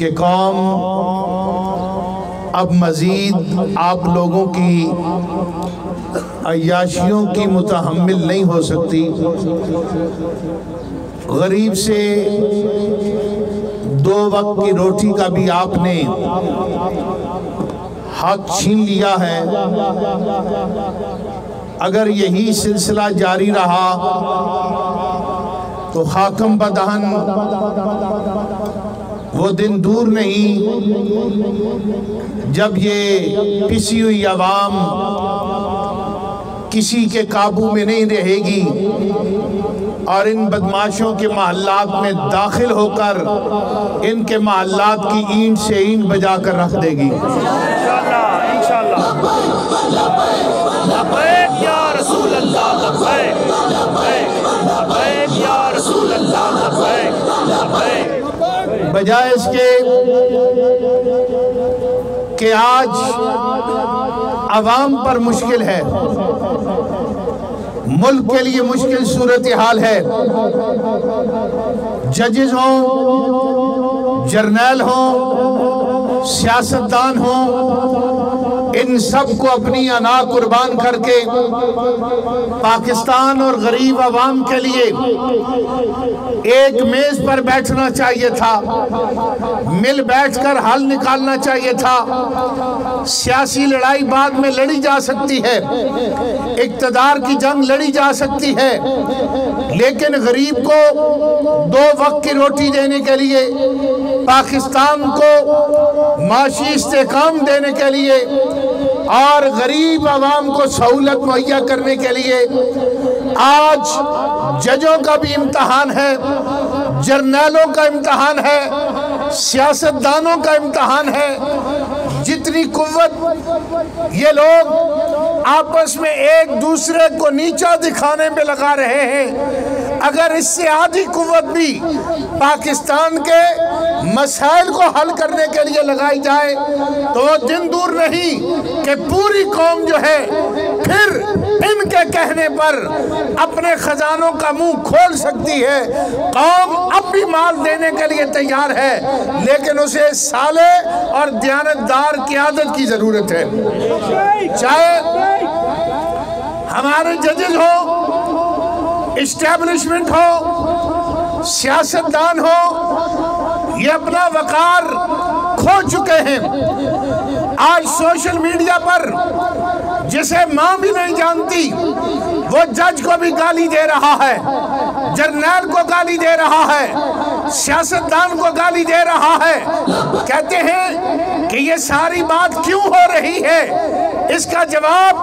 کہ قوم اب مزید آپ لوگوں کی عیاشیوں کی متحمل نہیں ہو سکتی. غریب سے 2 وقت کی روٹی کا بھی آپ نے حق چھین لیا ہے. اگر یہی سلسلہ جاری رہا تو خاکم بدہن وہ دن دور نہیں جب یہ پسی ہوئی عوام کسی کے قابو میں نہیں رہے گی اور ان بدماشوں کے محلات میں داخل ہو کر ان کے محلات کی اینٹ سے اینٹ بجا کر رکھ دے گی. انشاءاللہ لبیک یا رسول اللہ لبیک لبیک یا رسول اللہ لبیک لبیک. بجائے اس کے کہ آج عوام پر مشکل ہے، ملک کے لیے مشکل صورتحال ہے. ججز ہوں، جرنیل ہوں، سیاستدان ہوں، ان سب کو اپنی انا قربان کر کے پاکستان اور غریب عوام کے لیے ایک میز پر بیٹھنا چاہیے تھا، مل بیٹھ کر حل نکالنا چاہیے تھا. سیاسی لڑائی بعد میں لڑی جا سکتی ہے، اقتدار کی جنگ لڑی جا سکتی ہے، لیکن غریب کو 2 وقت کی روٹی دینے کے لیے، پاکستان کو معاشی استحکام دینے کے لیے اور غریب عوام کو سہولت مہیا کرنے کے لیے آج ججوں کا بھی امتحان ہے، جرنیلوں کا امتحان ہے، سیاستدانوں کا امتحان ہے. جتنی قوت یہ لوگ آپس میں ایک دوسرے کو نیچا دکھانے پہ لگا رہے ہیں، اگر اس سے آدھی قوت بھی پاکستان کے مسائل کو حل کرنے کے لیے لگائی جائے تو وہ دن دور نہیں کہ پوری قوم جو ہے پھر ان کے کہنے پر اپنے خزانوں کا منہ کھول سکتی ہے. قوم اب بھی مال دینے کے لیے تیار ہے، لیکن اسے صالح اور دیانتدار قیادت کی ضرورت ہے. چاہے ہمارے ججز ہو، اسٹیبلشمنٹ ہو، سیاستدان ہو، یہ اپنا وقار کھو چکے ہیں. آج سوشل میڈیا پر جسے ماں بھی نہیں جانتی وہ جج کو بھی گالی دے رہا ہے، جرنیل کو گالی دے رہا ہے، سیاستدان کو گالی دے رہا ہے. کہتے ہیں کہ یہ ساری بات کیوں ہو رہی ہے؟ اس کا جواب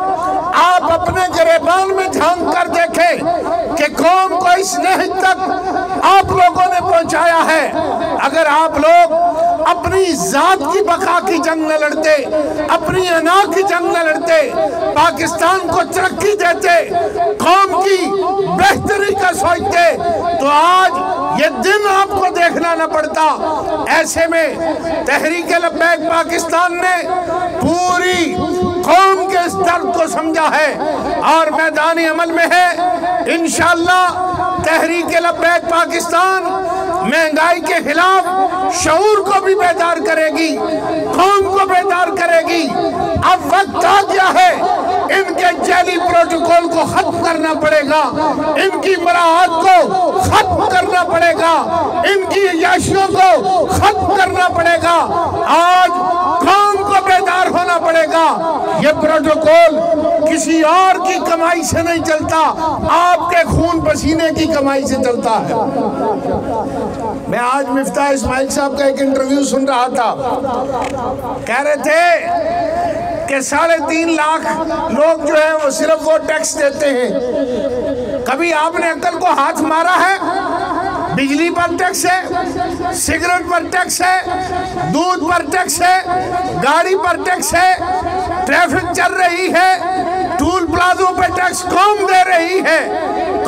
آپ اپنے گریبان میں جھانک کر دیکھیں کہ قوم کو اس نہج تک آپ لوگوں نے پہنچایا ہے. اگر آپ لوگ اپنی ذات کی بقا کی جنگ نہ لڑتے، اپنی انا کی جنگ نہ لڑتے، پاکستان کو ترقی دیتے، قوم کی بہتری کا سوچتے تو آج یہ دن آپ کو دیکھنا نہ پڑتا. ایسے میں تحریک لبیک پاکستان نے پوری قوم کے اس درد کو سمجھا ہے اور میدان عمل میں ہے. انشاءاللہ تحریک لبیک پاکستان مہنگائی کے خلاف شعور کو بھی بیدار کرے گی، قوم کو بیدار کرے گی. اب وقت آ گیا ہے، ان کے جعلی پروٹوکول کو ختم کرنا پڑے گا، ان کی مراعات کو ختم کرنا پڑے گا، ان کی عیاشیوں کو ختم کرنا پڑے گا. آج قوم کو بیدار ہونا پڑے گا. یہ پروٹوکول کسی اور کی کمائی سے نہیں چلتا، آپ کے خون پسینے کی کمائی سے چلتا ہے. میں آج مفتاح اسماعیل صاحب کا ایک انٹرویو سن رہا تھا، کہہ رہے تھے کہ 3.5 لاکھ لوگ جو ہیں وہ صرف وہ ٹیکس دیتے ہیں. کبھی آپ نے عقل کو ہاتھ مارا ہے؟ بجلی پر ٹیکس ہے، سگریٹ پر ٹیکس ہے، دودھ پر ٹیکس ہے، گاڑی پر ٹیکس ہے، ٹریفک چل رہی ہے، ٹول پلازوں پر ٹیکس قوم دے رہی ہے.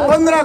15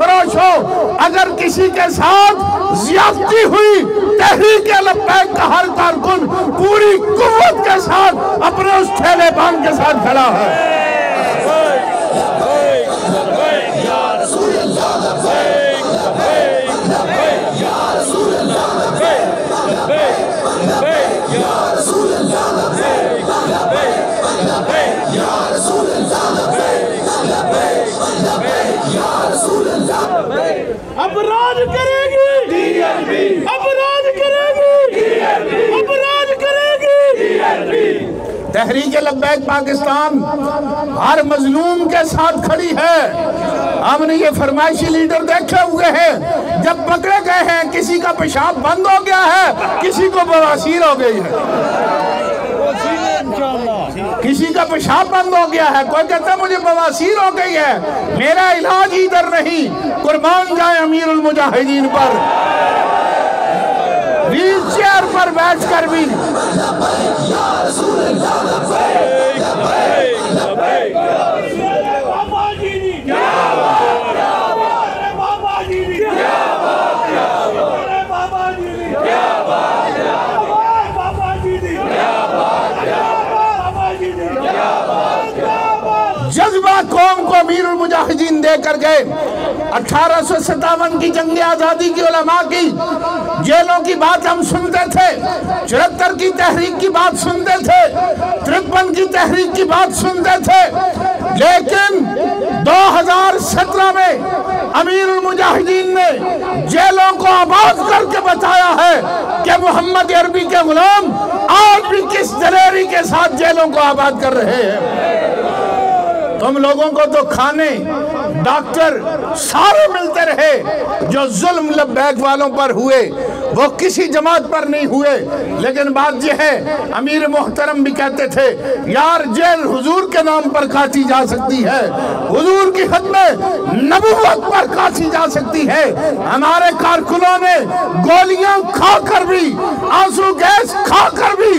فروش ہو، اگر کسی کے ساتھ زیادتی ہوئی، تحریک لبیک کا ہر کارکن پوری قوت کے ساتھ اپنے اس ٹھیلے بان کے ساتھ کھڑا ہے۔ اب راج کرے گی اب راج کرے گی اب راج کرے گی۔ تحریک لبیک پاکستان ہر مظلوم کے ساتھ کھڑی ہے۔ ہم نے یہ فرمائشی لیڈر دیکھے ہوئے ہیں، جب پکڑے گئے ہیں کسی کا پیشاب بند ہو گیا ہے، کسی کو بواسیر ہو گئی ہے، کسی کا پیشاب بند ہو گیا ہے، کوئی کہتا ہے مجھے بواسیر ہو گئی ہے، میرا علاج ادھر نہیں، قربان جائے امیر المجاہدین پر، ویل چیئر پر بیٹھ کر بھی۔ جذبہ قوم کو امیر المجاہدین دے کر گئے۔ 1857 کی جنگ آزادی کی علماء کی جیلوں کی بات ہم سنتے تھے، 74 کی تحریک کی بات سنتے تھے، 53 کی تحریک کی بات سنتے تھے، لیکن 2017 میں امیر المجاہدین نے جیلوں کو آباد کر کے بتایا ہے کہ محمد عربی کے غلام آج بھی کس دلیری کے ساتھ جیلوں کو آباد کر رہے ہیں۔ تم لوگوں کو تو کھانے، ڈاکٹر سارے ملتے رہے، جو ظلم لبیک والوں پر ہوئے وہ کسی جماعت پر نہیں ہوئے، لیکن بات یہ ہے امیر محترم بھی کہتے تھے یار جیل حضور کے نام پر کاٹی جا سکتی ہے، حضور کی ختم نبوت پر کاٹی جا سکتی ہے۔ ہمارے کارکنوں نے گولیاں کھا کر بھی، آنسو گیس کھا کر بھی،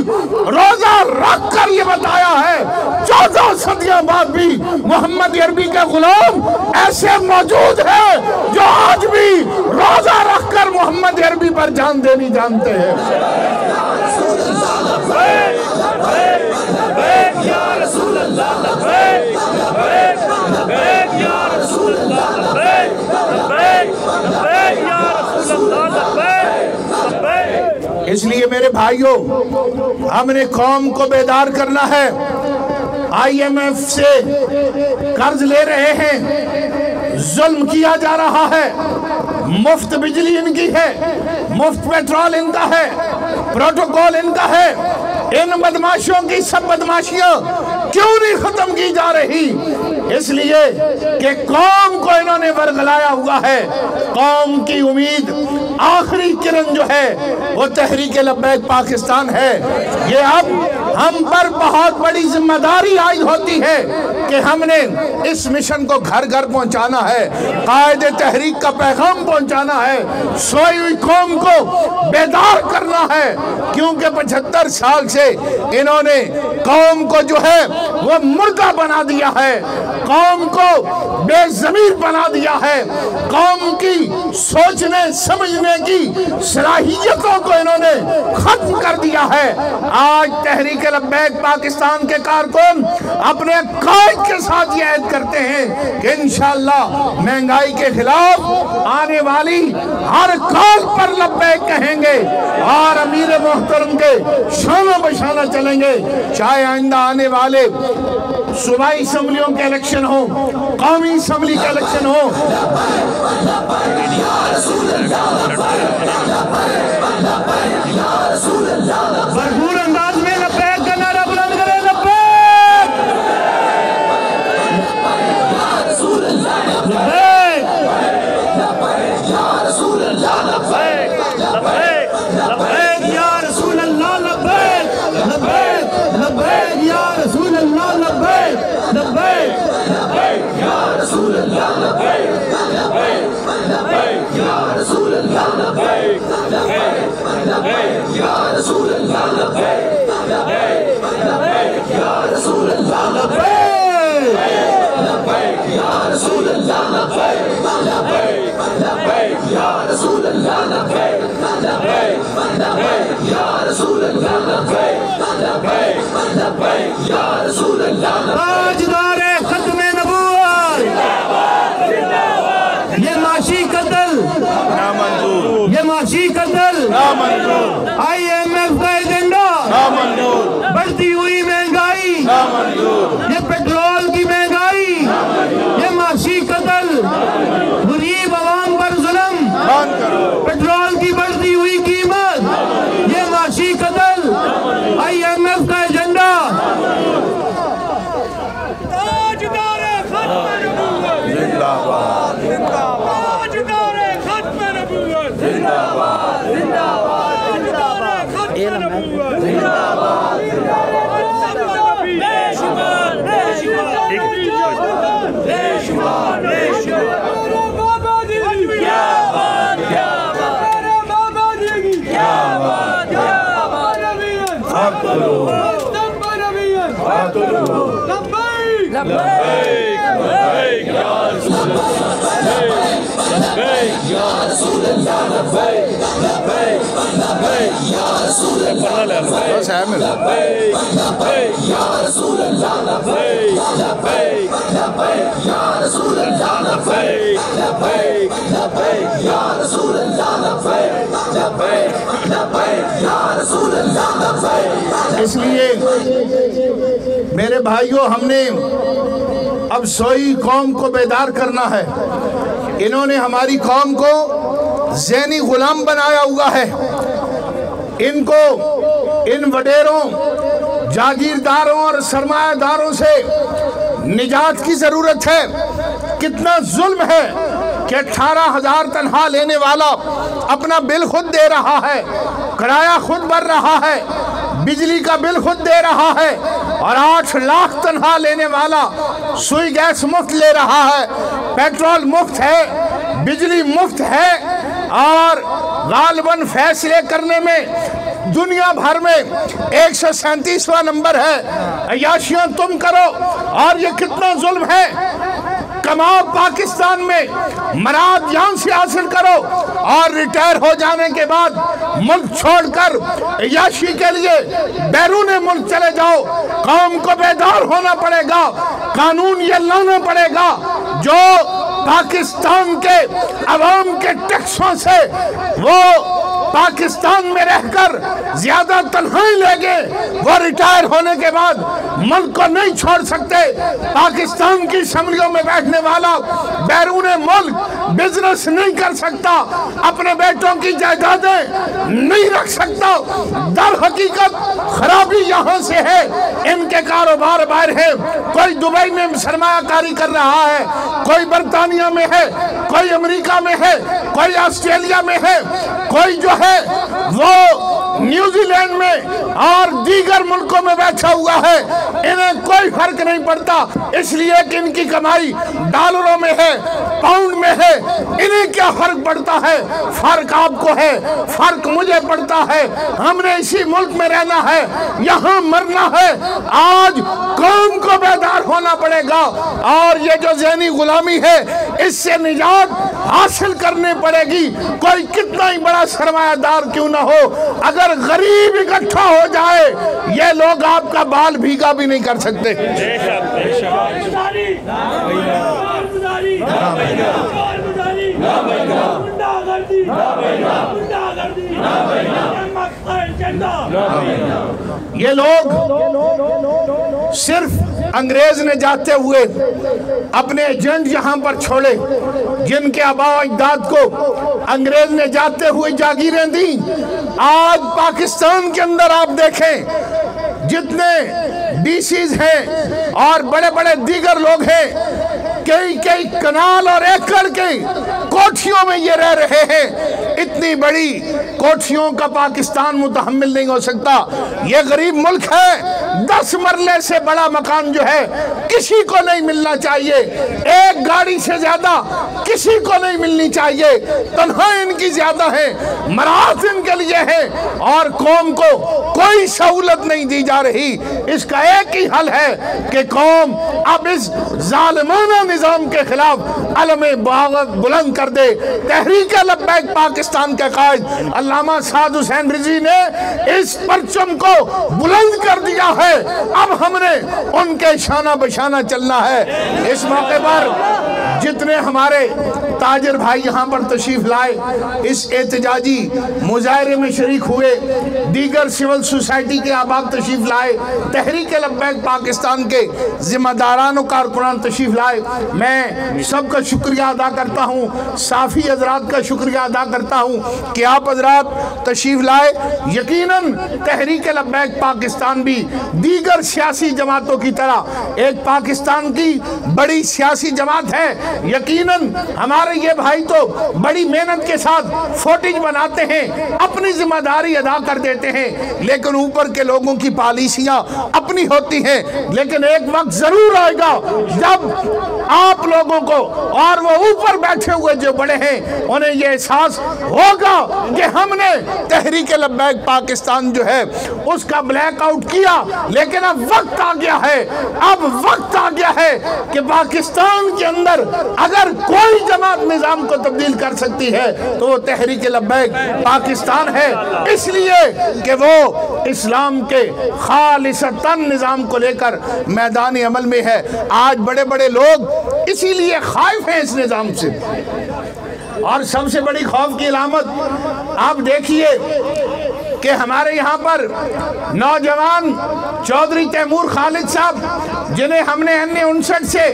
روزہ رکھ کر یہ بتایا ہے 14 صدیوں بعد بھی محمد عربی کے غلام ایسے موجود ہیں جو آج بھی روزہ رکھ کر محمد عربی پر جان دینی جانتے ہیں۔ اس لیے میرے بھائیوں، ہم نے قوم کو بیدار کرنا ہے۔ IMF سے قرض لے رہے ہیں، ظلم کیا جا رہا ہے، مفت بجلی ان کی ہے، مفت پیٹرول ان کا ہے، پروٹوکول ان کا ہے، ان بدماشیوں کی سب بدماشیاں کیوں نہیں ختم کی جا رہی؟ اس لیے کہ قوم کو انہوں نے ورگلایا ہوا ہے۔ قوم کی امید آخری کرن جو ہے وہ تحریک لبیک پاکستان ہے۔ یہ اب ہم پر بہت بڑی ذمہ داری عائد ہوتی ہے کہ ہم نے اس مشن کو گھر گھر پہنچانا ہے، قائد تحریک کا پیغام پہنچانا ہے، سوئی ہوئی قوم کو بیدار کرنا ہے، کیونکہ 75 سال سے انہوں نے قوم کو جو ہے وہ مردہ بنا دیا ہے، قوم کو بے ضمیر بنا دیا ہے، قوم کی سوچنے سمجھنے کی صلاحیتوں کو انہوں نے ختم کر دیا ہے۔ آج تحریک لبیک پاکستان کے کارکن اپنے قائد کے ساتھ یہ عہد کرتے ہیں کہ انشاءاللہ مہنگائی کے خلاف آنے والی ہر کال پر لبیک کہیں گے اور امیر محترم کے شانہ بشانہ چلیں گے، چاہے آئندہ آنے والے صوبائی اسمبلیوں کے الیکشن ہوں، قومی اسمبلی کے الیکشن ہوں۔ بھرپور انداز میں لبیک کا نعرہ بلند کرے، لبیک لبیک لبیک یا رسول اللہ، لبیک لبیک لبیک یا رسول اللہ، لبیک لبیک لبیک یا رسول اللہ، لبیک لبیک لبیک یا رسول اللہ، لبیک لبیک یا رسول اللہ، لبیک لبیک یا رسول اللہ، لبیک لبیک یا رسول اللہ، لبیک تاجدار ختم نبوت یہ معاشی قتل نامنظور، یہ معاشی قتل نامنظور، IMF کا ایجنڈا نامنظور، بڑھتی ہوئی مہنگائی نامنظور، یہ پیٹرول کی مہنگائی یہ معاشی قتل غریب عوام پر ظلم بند کرو، پیٹرول کی بڑھتی ہوئی قیمت یہ معاشی قتل IMF کا ایجنڈا تاجدار ختم نبوت زندہ باد، تاجدار ختم نبوت زندہ باد زندہ باد تاجدار ختم نبوت زندہ باد بے شمار بے شمار بے شمار بے شمار بابا دی کیا بات کیا بات میرے بابا دی کیا بات کیا بات فاتلو، فاتلو، لبیک لبیک، لبیک یا رسول اللہ، لبیک یا رسول اللہ، لبیک، لبیک، لبیک یا رسول اللہ، بس ہے میرا، لبیک، لبیک یا رسول اللہ، لبیک، لبیک، لبیک یا رسول اللہ، لبیک، لبیک، لبیک یا رسول اللہ، لبیک، لبیک، لبیک یا رسول اللہ، لبیک۔ اس لیے میرے بھائیوں، ہم نے اب سوئی قوم کو بیدار کرنا ہے۔ انہوں نے ہماری قوم کو ذہنی غلام بنایا ہوا ہے۔ ان کو ان وڈیروں، جاگیرداروں اور سرمایہ داروں سے نجات کی ضرورت ہے۔ کتنا ظلم ہے کہ 18,000 تنخواہ لینے والا اپنا بل خود دے رہا ہے، کرایہ خود بھر رہا ہے، بجلی کا بل خود دے رہا ہے، اور 8 لاکھ تنخواہ لینے والا سوئی گیس مفت لے رہا ہے، پیٹرول مفت ہے، بجلی مفت ہے، اور غالباً فیصلے کرنے میں دنیا بھر میں 137واں نمبر ہے۔ عیاشیاں تم کرو، اور یہ کتنا ظلم ہے۔ کماؤ پاکستان میں، مراد یہاں سے حاصل کرو، اور ریٹائر ہو جانے کے بعد ملک چھوڑ کر عیاشی کے لیے بیرون ملک چلے جاؤ۔ قوم کو بیدار ہونا پڑے گا، قانون یہ لانا پڑے گا جو پاکستان کے عوام کے ٹیکسوں سے وہ پاکستان میں رہ کر زیادہ تنخواہیں لے گے، وہ ریٹائر ہونے کے بعد ملک کو نہیں چھوڑ سکتے۔ پاکستان کی اسمبلیوں میں بیٹھنے والا بیرون ملک بزنس نہیں کر سکتا، اپنے بیٹوں کی جائیدادیں نہیں رکھ سکتا۔ در حقیقت خرابی یہاں سے ہے، ان کے کاروبار باہر ہے۔ کوئی دبئی میں سرمایہ کاری کر رہا ہے، کوئی برطانیہ میں ہے، کوئی امریکہ میں ہے، کوئی آسٹریلیا میں ہے، کوئی جو ہے وہ نیوزی لینڈ میں اور دیگر ملکوں میں بیٹھا ہوا ہے۔ انہیں کوئی فرق نہیں پڑتا، اس لیے کہ ان کی کمائی ڈالروں میں ہے، پاؤنڈ میں ہے۔ انہیں کیا فرق پڑتا ہے؟ فرق آپ کو ہے، فرق مجھے پڑتا ہے۔ ہم نے اسی ملک میں رہنا ہے، یہاں مرنا ہے۔ آج قوم کو بیدار ہونا پڑے گا، اور یہ جو ذہنی غلامی ہے اس سے نجات حاصل کرنے پڑے گی۔ کوئی کتنا ہی بڑا سرمایہ دار کیوں نہ ہو، اگر غریب اکٹھا ہو جائے یہ لوگ آپ کا بال بھیگا بھی نہیں کر سکتے۔ یہ لوگ صرف انگریز نے جاتے ہوئے اپنے ایجنٹ یہاں پر چھوڑے، جن کے آباء و اجداد کو انگریز نے جاتے ہوئے جاگیریں دیں۔ آج پاکستان کے اندر آپ دیکھیں جتنے ڈی سیز ہیں اور بڑے بڑے دیگر لوگ ہیں، کئی کنال اور ایکڑ کی کوٹھیوں میں یہ رہ رہے ہیں۔ اتنی بڑی کوٹھیوں کا پاکستان متحمل نہیں ہو سکتا۔ یہ غریب ملک ہے، 10 مرلے سے بڑا مکان جو ہے کسی کو نہیں ملنا چاہیے، ایک گاڑی سے زیادہ کسی کو نہیں ملنی چاہیے۔ تنہائی ان کی زیادہ ہیں، مراحت ان کے لیے ہیں، اور قوم کو کوئی سہولت نہیں دی جا رہی۔ اس کا ایک ہی حل ہے کہ قوم اب اس ظالمانہ نظام کے خلاف علم بغاوت بلند کر دے۔ تحریک لبیک پاکستان کے قائد علامہ سعد حسین رضوی نے اس پرچم کو بلند کر دیا ہے، اب ہم نے ان کے شانہ بشانہ چلنا ہے۔ اس موقع پر جتنے ہمارے تاجر بھائی یہاں پر تشریف لائے، اس احتجاجی مظاہرے میں شریک ہوئے، دیگر سول سوسائٹی کے احباب تشریف لائے، تحریک لبیک پاکستان کے ذمہ داران و کارکنان تشریف لائے، میں سب کا شکریہ ادا کرتا ہوں، صافی حضرات کا شکریہ ادا کرتا ہوں کہ آپ حضرات تشریف لائے۔ یقیناً تحریک لبیک پاکستان بھی دیگر سیاسی جماعتوں کی طرح ایک پاکستان کی بڑی سیاسی جماعت ہے۔ یقیناً ہمارے یہ بھائی تو بڑی محنت کے ساتھ فوٹیج بناتے ہیں، اپنی ذمہ داری ادا کر دیتے ہیں، لیکن اوپر کے لوگوں کی پالیسیاں اپنی ہوتی ہیں۔ لیکن ایک وقت ضرور آئے گا جب آپ لوگوں کو اور وہ اوپر بیٹھے ہوئے جو بڑے ہیں انہیں یہ احساس ہوگا کہ ہم نے تحریک لبیک پاکستان جو ہے اس کا بلیک آؤٹ کیا، لیکن اب وقت آ گیا ہے، اب وقت آ گیا ہے کہ پاکستان کے اندر اگر کوئی جماعت نظام کو تبدیل کر سکتی ہے تو وہ تحریک لبیک پاکستان ہے، اس لیے کہ وہ اسلام کے خالصتاً نظام کو لے کر میدان عمل میں ہے۔ آج بڑے بڑے لوگ اسی لیے خائف ہیں اس نظام سے، اور سب سے بڑی خوف کی علامت آپ دیکھیے کہ ہمارے یہاں پر نوجوان چودھری تیمور خالد صاحب جنہیں ہم نے 1959 سے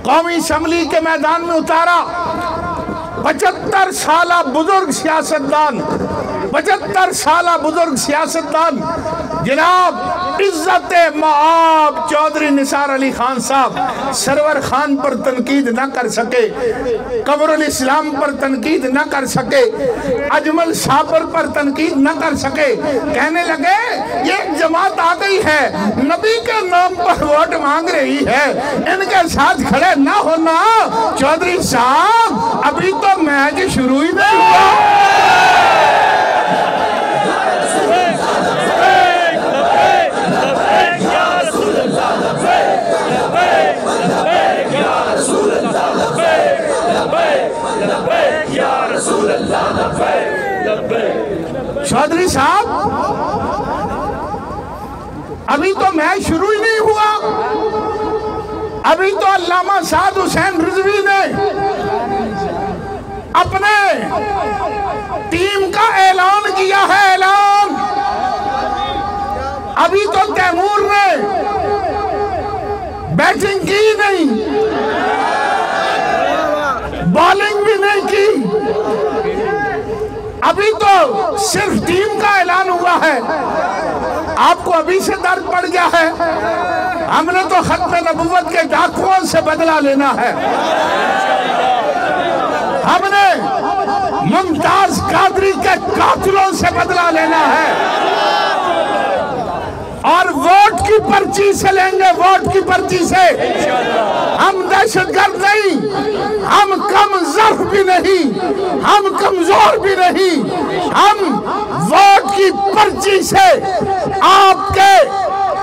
قومی اسمبلی کے میدان میں اتارا، 75 سالہ بزرگ سیاستدان، 75 سالہ بزرگ سیاستدان جناب عزت معاب چودھری نثار علی خان صاحب سرور خان پر تنقید نہ کر سکے، قمر الاسلام پر تنقید نہ کر سکے، اجمل صابر پر تنقید نہ کر سکے، کہنے لگے یہ ایک جماعت آ گئی ہے، نبی کے نام پر ووٹ مانگ رہی ہے، ان کے ساتھ کھڑے نہ ہونا۔ چودھری صاحب ابھی تو میچ شروع ہی نہیں ہوا۔ چودھری صاحب ابھی تو میچ شروع ہی نہیں ہوا، ابھی تو علامہ سعد حسین رضوی نے اپنے ٹیم کا اعلان کیا ہے، اعلان۔ ابھی تو تیمور نے بیٹنگ کی نہیں، بالنگ بھی نہیں کی، ابھی تو صرف ٹیم کا اعلان ہوا ہے۔ آپ کو ابھی سے درد پڑ گیا ہے، ہم نے تو ختم نبوت کے ڈاکوؤں سے بدلہ لینا ہے، ہم نے ممتاز قادری کے قاتلوں سے بدلہ لینا ہے، اور ووٹ کی پرچی سے لیں گے، ووٹ کی پرچی سے۔ ہم دہشت گرد نہیں، ہم کم ضرف بھی نہیں، ہم کمزور بھی نہیں، ہم ووٹ کی پرچی سے آپ کے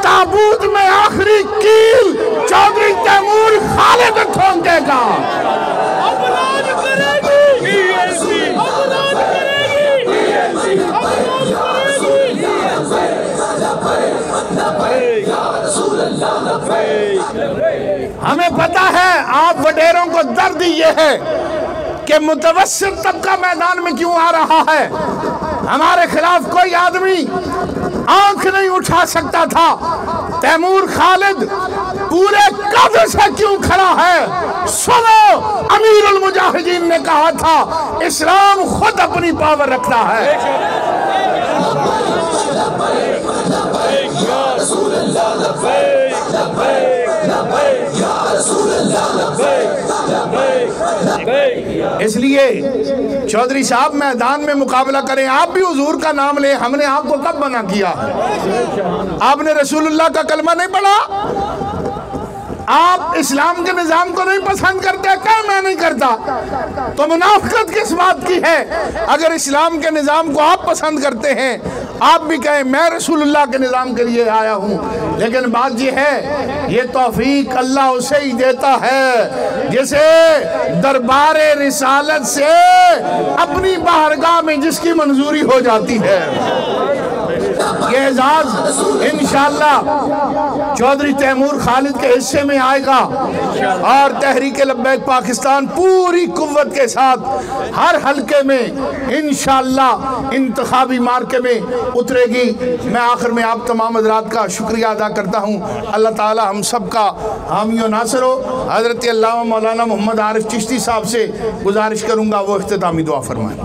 تابوت میں آخری کیل چودھری تیمور خالد ٹھونکے گا۔ ہمیں پتا ہے آپ وڈیروں کو درد یہ ہے کہ متوسط طبقہ میدان میں کیوں آ رہا ہے، ہمارے خلاف کوئی آدمی آنکھ نہیں اٹھا سکتا تھا، تیمور خالد پورے قد سے کیوں کھڑا ہے؟ سنو، امیر المجاہدین نے کہا تھا اسلام خود اپنی پاور رکھتا ہے۔ اس لیے چودھری صاحب میدان میں مقابلہ کریں، آپ بھی حضور کا نام لیں، ہم نے آپ کو کب منع کیا؟ آپ نے رسول اللہ کا کلمہ نہیں پڑھا؟ آپ اسلام کے نظام کو نہیں پسند کرتے، کہ میں نہیں کرتا، تو منافقت کس بات کی ہے؟ اگر اسلام کے نظام کو آپ پسند کرتے ہیں، آپ بھی کہیں میں رسول اللہ کے نظام کے لیے آیا ہوں، لیکن بات یہ ہے یہ توفیق اللہ اسے ہی دیتا ہے جسے دربار رسالت سے اپنی بارگاہ میں جس کی منظوری ہو جاتی ہے۔ یہ اعزاز انشاءاللہ چودھری تیمور خالد کے حصے میں آئے گا، اور تحریک لبیک پاکستان پوری قوت کے ساتھ ہر حلقے میں انشاءاللہ انتخابی مارکے میں اترے گی۔ میں آخر میں آپ تمام حضرات کا شکریہ ادا کرتا ہوں۔ اللہ تعالی ہم سب کا حامی و ناصر ہو۔ حضرت علامہ مولانا محمد عارف چشتی صاحب سے گزارش کروں گا وہ اختتامی دعا فرمائیں۔